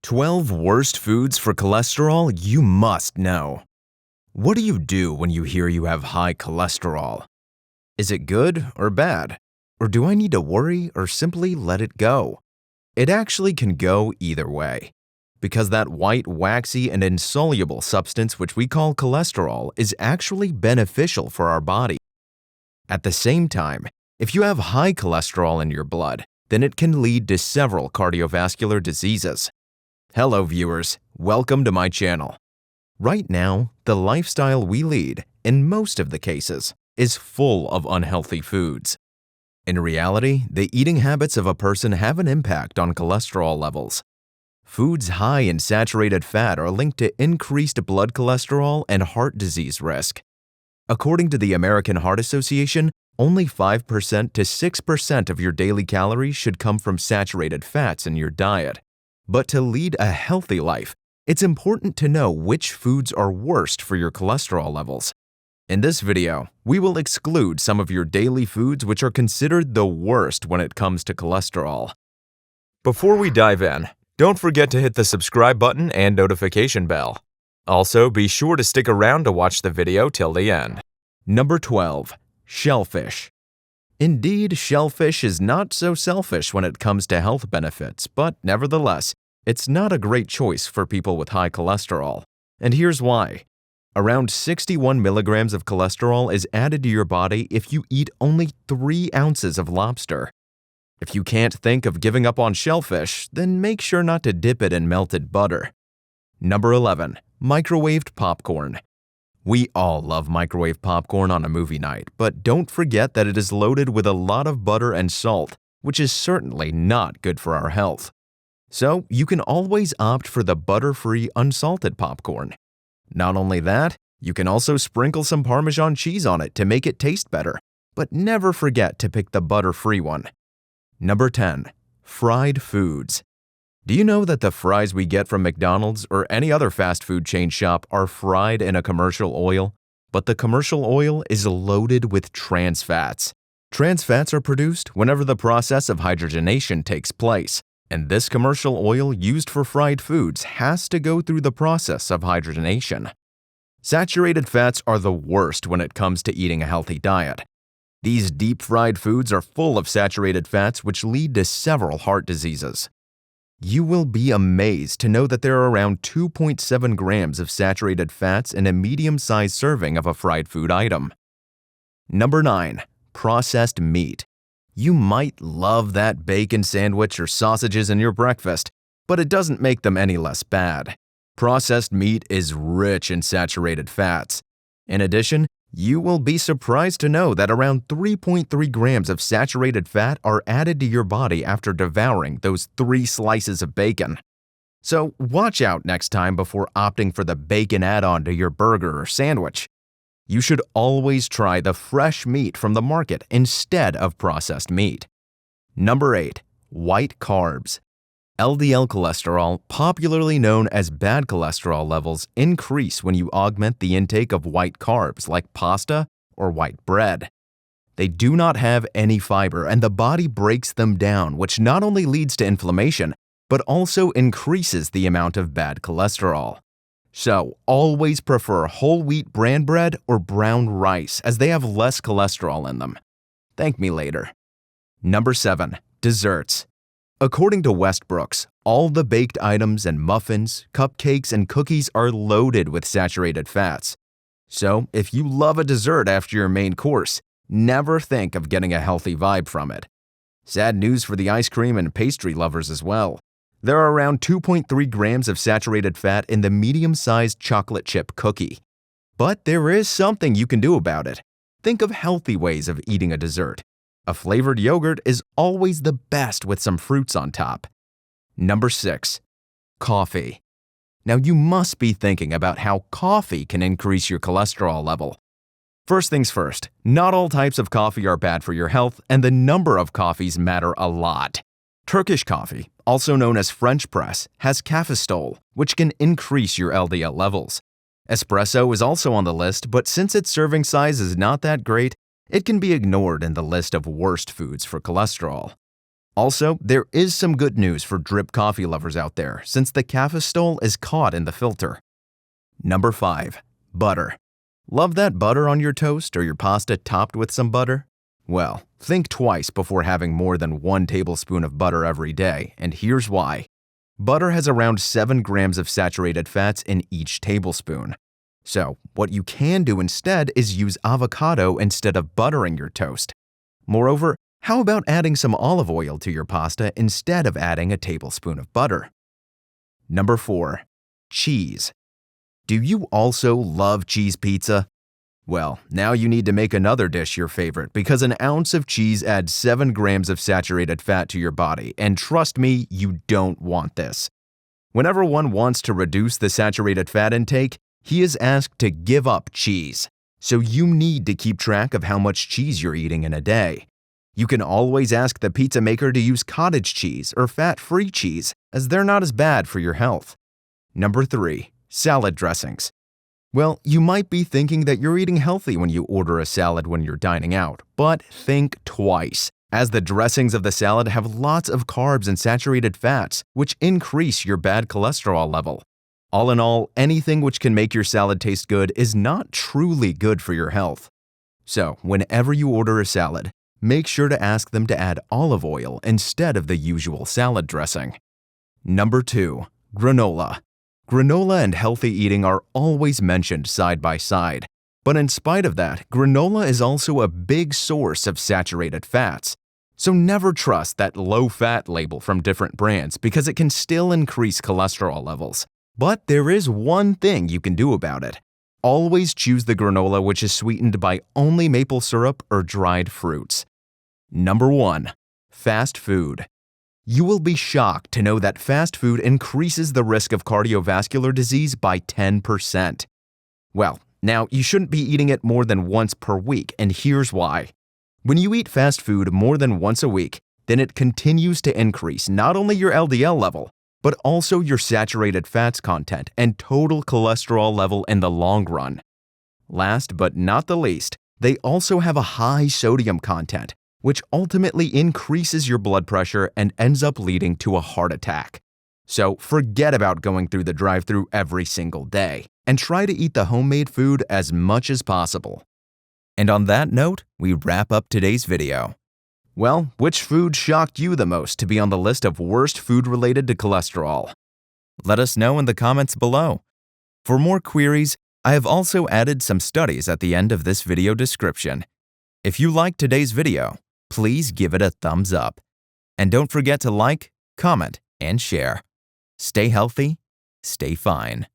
12 worst foods for cholesterol you must know. What do you do when you hear you have high cholesterol? Is it good or bad? Or do I need to worry or simply let it go? It actually can go either way, because that white, waxy, and insoluble substance which we call cholesterol is actually beneficial for our body. At the same time, if you have high cholesterol in your blood, then it can lead to several cardiovascular diseases. Hello viewers, welcome to my channel. Right now, the lifestyle we lead, in most of the cases, is full of unhealthy foods. In reality, the eating habits of a person have an impact on cholesterol levels. Foods high in saturated fat are linked to increased blood cholesterol and heart disease risk. According to the American Heart Association, only 5% to 6% of your daily calories should come from saturated fats in your diet. But to lead a healthy life, it's important to know which foods are worst for your cholesterol levels. In this video, we will exclude some of your daily foods which are considered the worst when it comes to cholesterol. Before we dive in, don't forget to hit the subscribe button and notification bell. Also, be sure to stick around to watch the video till the end. Number 12. Shellfish. Indeed, shellfish is not so selfish when it comes to health benefits, but nevertheless, it's not a great choice for people with high cholesterol. And here's why. Around 61 milligrams of cholesterol is added to your body if you eat only 3 ounces of lobster. If you can't think of giving up on shellfish, then make sure not to dip it in melted butter. Number 11. Microwaved popcorn. We all love microwave popcorn on a movie night, but don't forget that it is loaded with a lot of butter and salt, which is certainly not good for our health. So you can always opt for the butter-free unsalted popcorn. Not only that, you can also sprinkle some Parmesan cheese on it to make it taste better, but never forget to pick the butter-free one. Number 10. Fried foods. Do you know that the fries we get from McDonald's or any other fast food chain shop are fried in a commercial oil? But the commercial oil is loaded with trans fats. Trans fats are produced whenever the process of hydrogenation takes place, and this commercial oil used for fried foods has to go through the process of hydrogenation. Saturated fats are the worst when it comes to eating a healthy diet. These deep-fried foods are full of saturated fats which lead to several heart diseases. You will be amazed to know that there are around 2.7 grams of saturated fats in a medium-sized serving of a fried food item. Number 9. Processed meat. You might love that bacon sandwich or sausages in your breakfast, but it doesn't make them any less bad. Processed meat is rich in saturated fats. In addition, you will be surprised to know that around 3.3 grams of saturated fat are added to your body after devouring those 3 slices of bacon. So watch out next time before opting for the bacon add-on to your burger or sandwich. You should always try the fresh meat from the market instead of processed meat. Number 8. White carbs. LDL cholesterol, popularly known as bad cholesterol levels, increase when you augment the intake of white carbs like pasta or white bread. They do not have any fiber and the body breaks them down, which not only leads to inflammation, but also increases the amount of bad cholesterol. So, always prefer whole wheat bran bread or brown rice as they have less cholesterol in them. Thank me later. Number 7. Desserts. According to Westbrook's, all the baked items and muffins, cupcakes, and cookies are loaded with saturated fats. So, if you love a dessert after your main course, never think of getting a healthy vibe from it. Sad news for the ice cream and pastry lovers as well. There are around 2.3 grams of saturated fat in the medium-sized chocolate chip cookie. But there is something you can do about it. Think of healthy ways of eating a dessert. A flavored yogurt is always the best with some fruits on top. Number 6. Coffee. Now you must be thinking about how coffee can increase your cholesterol level. First things first, not all types of coffee are bad for your health, and the number of coffees matter a lot. Turkish coffee, also known as French press, has cafestol, which can increase your LDL levels. Espresso is also on the list, but since its serving size is not that great, it can be ignored in the list of worst foods for cholesterol. Also, there is some good news for drip coffee lovers out there since the cafestol is caught in the filter. Number 5. Butter. Love that butter on your toast or your pasta topped with some butter? Well, think twice before having more than 1 tablespoon of butter every day, and here's why. Butter has around 7 grams of saturated fats in each tablespoon. So, what you can do instead is use avocado instead of buttering your toast. Moreover, how about adding some olive oil to your pasta instead of adding a tablespoon of butter? Number 4. Cheese. Do you also love cheese pizza? Well, now you need to make another dish your favorite because an ounce of cheese adds 7 grams of saturated fat to your body, and trust me, you don't want this. Whenever one wants to reduce the saturated fat intake, he is asked to give up cheese. So you need to keep track of how much cheese you're eating in a day. You can always ask the pizza maker to use cottage cheese or fat-free cheese, as they're not as bad for your health. Number 3. Salad dressings. Well, you might be thinking that you're eating healthy when you order a salad when you're dining out, but think twice, as the dressings of the salad have lots of carbs and saturated fats, which increase your bad cholesterol level. All in all, anything which can make your salad taste good is not truly good for your health. So, whenever you order a salad, make sure to ask them to add olive oil instead of the usual salad dressing. Number 2. Granola. Granola and healthy eating are always mentioned side by side, but in spite of that, granola is also a big source of saturated fats. So never trust that low-fat label from different brands because it can still increase cholesterol levels. But there is one thing you can do about it. Always choose the granola which is sweetened by only maple syrup or dried fruits. Number 1. Fast food. You will be shocked to know that fast food increases the risk of cardiovascular disease by 10%. Well, now you shouldn't be eating it more than once per week, and here's why. When you eat fast food more than once a week, then it continues to increase not only your LDL level, but also your saturated fats content and total cholesterol level in the long run. Last but not the least, they also have a high sodium content, which ultimately increases your blood pressure and ends up leading to a heart attack. So forget about going through the drive-thru every single day, and try to eat the homemade food as much as possible. And on that note, we wrap up today's video. Well, which food shocked you the most to be on the list of worst food related to cholesterol? Let us know in the comments below. For more queries, I have also added some studies at the end of this video description. If you liked today's video, please give it a thumbs up. And don't forget to like, comment, and share. Stay healthy, stay fine.